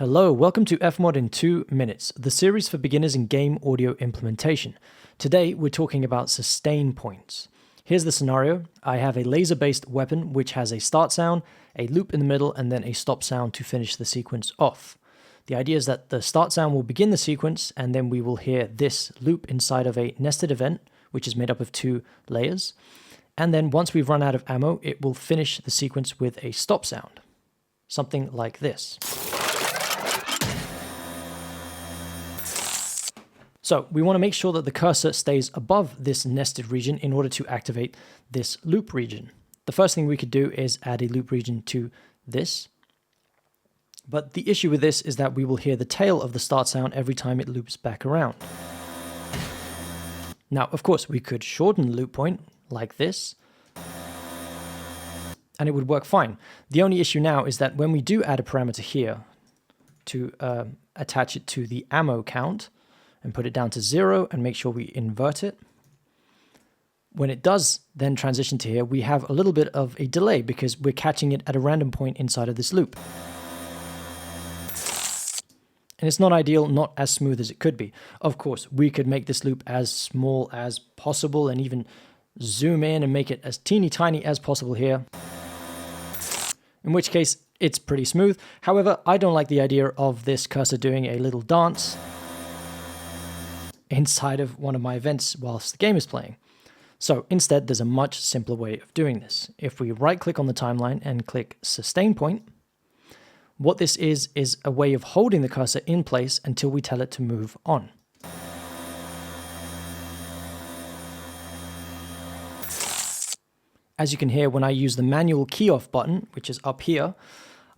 Hello, welcome to Fmod in 2 minutes, the series for beginners in game audio implementation. Today we're talking about sustain points. Here's the scenario. I have a laser-based weapon which has a start sound, a loop in the middle, and then a stop sound to finish the sequence off. The idea is that the start sound will begin the sequence, and then we will hear this loop inside of a nested event, which is made up of 2 layers. And then once we've run out of ammo, it will finish the sequence with a stop sound. Something like this. So we want to make sure that the cursor stays above this nested region in order to activate this loop region. The first thing we could do is add a loop region to this. But the issue with this is that we will hear the tail of the start sound every time it loops back around. Now, of course, we could shorten the loop point like this, and it would work fine. The only issue now is that when we do add a parameter here to attach it to the ammo count, and put it down to 0 and make sure we invert it. When it does then transition to here, we have a little bit of a delay because we're catching it at a random point inside of this loop. And it's not ideal, not as smooth as it could be. Of course, we could make this loop as small as possible and even zoom in and make it as teeny tiny as possible here. In which case, it's pretty smooth. However, I don't like the idea of this cursor doing a little dance inside of one of my events whilst the game is playing. So instead, there's a much simpler way of doing this. If we right-click on the timeline and click Sustain Point, what this is a way of holding the cursor in place until we tell it to move on. As you can hear, when I use the manual key-off button, which is up here,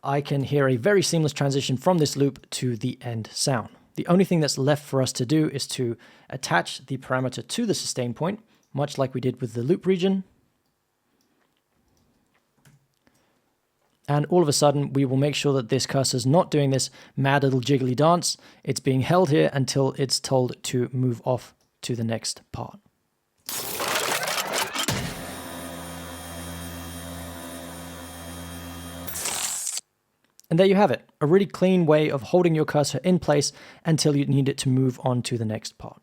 I can hear a very seamless transition from this loop to the end sound. The only thing that's left for us to do is to attach the parameter to the sustain point, much like we did with the loop region. And all of a sudden, we will make sure that this cursor is not doing this mad little jiggly dance. It's being held here until it's told to move off to the next part. And there you have it, a really clean way of holding your cursor in place until you need it to move on to the next part.